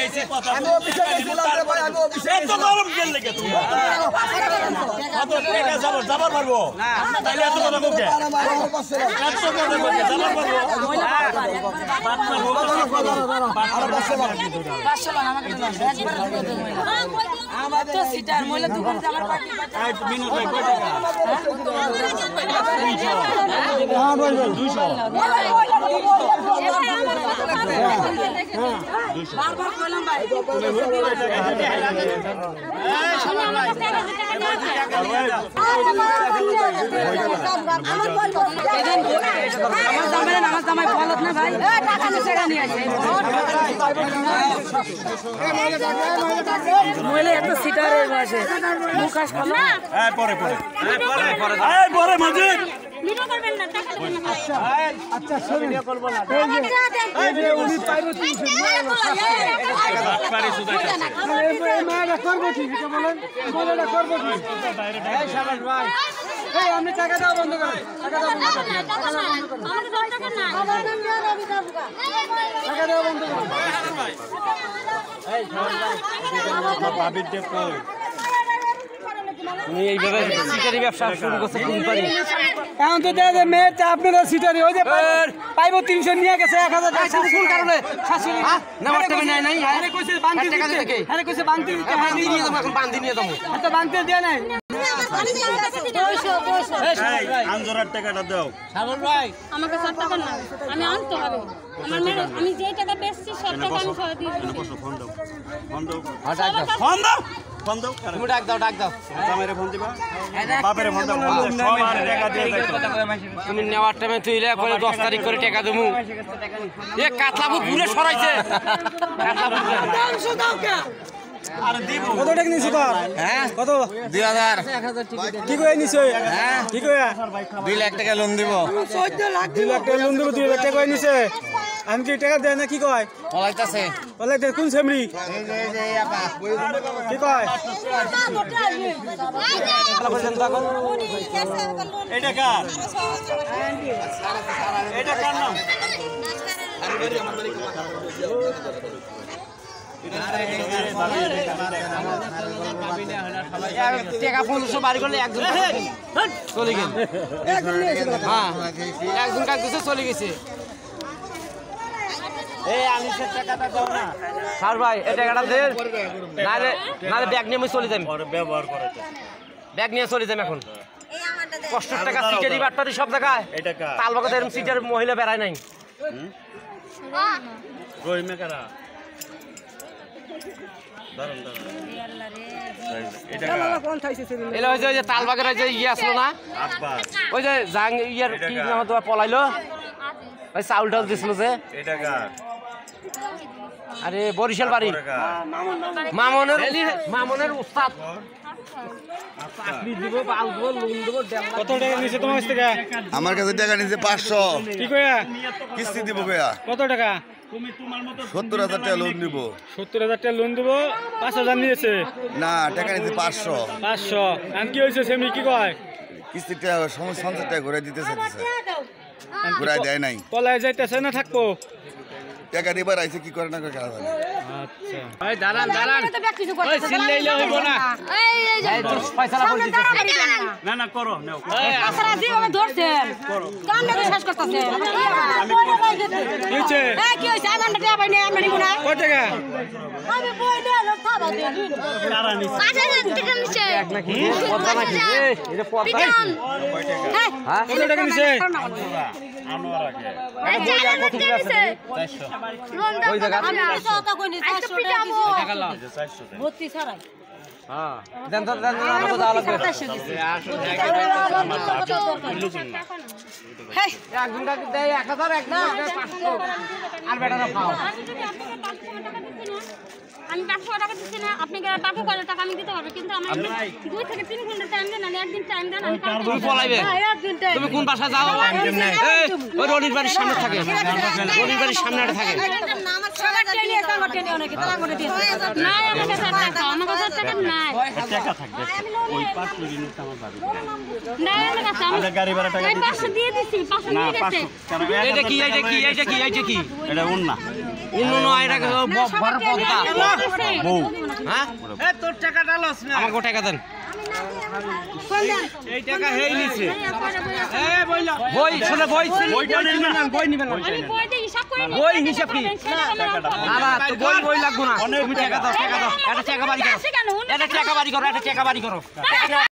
এসে কথা এত গরম কেন লেগে তুমি কত টাকা যাবার পারবো তাহলে এত কথা বলছে এত কথা বলছে যাবার পারবো আমার তো সিটার মহিলা দোকান আমার পার্টি মিনিট ভাই কত টাকা 200 বারবার কইলাম ভাই আমার জামাই বলত না ভাই টাকা নিয়ে আসে মহিলা এত সিটারের বসে মুখাস খালো পরে মজিদ ভিডিও করবেন না টাকা দেবেন না আচ্ছা ভিডিও করব না এই যে উনি পাইরো 300 বাটপারি সুদাইতা এই মারা করব কি এটা বলেন বলেটা করব কি এই শাবাশ ভাই এই আপনি টাকা দাও বন্ধ করেন টাকা দাও বন্ধ করেন আমাদের 10 টাকা না আমার দাম দেন আমি দাম টাকা দাও বন্ধ করেন এই শাবাশ ভাই ভাবির দে কই তুমি এইভাবে সিটারি ব্যবসা শুরু করছো কোন পারি এখন তো দে মেয়েটা আপনারা সিটারি ওই যে পাইবো 300 নিয়ে গেছে 1000 টাকা কোন কারণে শাশুড়ি নেওয়ার টাকা নাই আরে কইছে বান্তি দিতে আরে কইছে বান্তি দিতে হ্যাঁ নিয়ে যাবো এখন বান্দি নিয়ে যাবো এত বান্তি দেয় নাই 200 এই আঞ্জরার টাকাটা দাও শাবল ভাই আমাকে 7 টাকা না আমি আনতে হবে আমার মেয়ে আমি যে টাকা বেচছি সব টাকা আমি সহ দিয়ে দিই ফোন দাও ফোন দাও ফোন দাও তুমি ডাক দাও জামাইরে ফোন দিবা বাপেরে ফোন দাও সবার টাকা দিয়ে দাও তুমি নেওয়ার টাইমে তুইলে পরে 10 তারিখ করে টাকা দেবো এ কাতলাবু ঘুরে সরাইছে আরে দিব কত টাকা নিছিস তোর হ্যাঁ কত 2000 কি কই নিছিস হ্যাঁ কি কই 2 লাখ টাকা লোন দিব 2 লাখ টাকা লোন দিব 2 লাখ টাকা কই নিছে আমি কি টাকা দেয় না কি কয় পলাইতাছে বলে দে কোন সেমরি কি কয় এটা কার এটা কার নাম টাকা 1500 বাড়ি করলে একজন চলে গেল হ্যাঁ একজন কাজ করছে চলে গেছে এই আনিসের টাকাটা দাও না স্যার ভাই এই টাকাটা দে নালে ব্যাগ নিয়ে আমি চলে যাই পরে ব্যবহার করাতে ব্যাগ নিয়ে চলে যাই এখন কষ্টের টাকা সিটারি বাটপারি সব জায়গায় এটা কার তালবাগাতে এরকম সিটার মহিলা বেড়ায় নাই রহিমে কারা দারুন এটা এলা ওই যে তালবাগের যে আসলো না আব্বাস ওই যে জাং ইয়ার কি নাম তো পলাইলো ওই চাউল টাউল দিছিল যে এটা কার আরে বরিশাল বাড়ি মামনের উস্তাদ কত টাকা নিছে তোমার কাছ থেকে আমার কাছে টাকা নিছে 500 কি কইয়া কিস্তি দিব কইয়া কত টাকা তুমি তোমার মতো 70000 টাকা লোন নিব 70000 টাকা লোন দিব 5000 নিয়েছে না টাকা নিছে 500 500 আর কি হইছে সেমনি কি কয় কিস্তিটা সমস্ত 50 টাকা ঘুরে দিতে চাইছে ঘুরাই দেয় নাই পলায় যাইতেছে না থাকবো টাকা দিবার আইছে কি করে না করে খেলা জানে আচ্ছা এই দাঁড়ান ওই সিল্লাইলে হইব না এই তো পয়সালা বল দিতেছে না না করো নাও আসরা দি আমি ধরছেন কাম না শেষ করতেছে নিচে এই কি হইছে আমার টাকা পাই না আমি দিব না কত টাকা আমি বই দে লোক থাবা দে কারা নিছে 5000 টাকা নিচে নাকি পদ্মা নাকি এটা পদ্মা হ্যাঁ কত টাকা নিছে আনোয়ার আগে এই 4000 টাকা নিচে 400 লোন দাও ওই জায়গা আমি কত কই নি 400 টাকা এই যে 400 ভর্তি ছাড়াই হ্যাঁ দেন তো আমাকে দাও লাগবে হেই একজন কাকে দেয় 1000 একজন দেয় 500 আর বেটারা খাও আমি 500 টাকা দিচ্ছি না আপনি বাকি কত টাকা আমি দিতে পারবো কিন্তু আমার 2 থেকে 3 ঘন্টা টাইম দেন না একদিন টাইম দেন আমি তুমি পলাইবে তুমি কোন বাসায় যাও এই ওই রনির বাড়ির সামনে থাকে রনির বাড়ির সামনে থাকে আমার সবাই টেনে টাকা টেনে অনেকে টাকা করে দিয়ে নাই আমার কাছে আর টাকা আমার কাছে আর টাকা নাই টাকা থাকবে ওই 500 ইউনিট আমার ভাবি নাই আমার কাছে আমি আমাদের গাড়ি ভাড়া টাকা এই 500 দিয়ে দিছি 500 না নিয়ে গেছে 500 কেন এটা কি এটা কি এটা কি এটা কি এটা উন্না অন্য এটা বড় পন্তা বউ হ্যাঁ এ তোর টাকাটা লস না আমাকে টাকা দেন এই টাকা হেই নিছে এ বইলা বই শুনে বই বইটা নেন না বই নিবেন না আমি বই দিয়ে হিসাব করে নিই বই হিসাব কি বাবা তো বই লাগবো না অনেক তুমি টাকা দাও একটা টাকা বাড়ি করো আছে কেন একটা টাকা বাড়ি করো একটা টাকা বাড়ি করো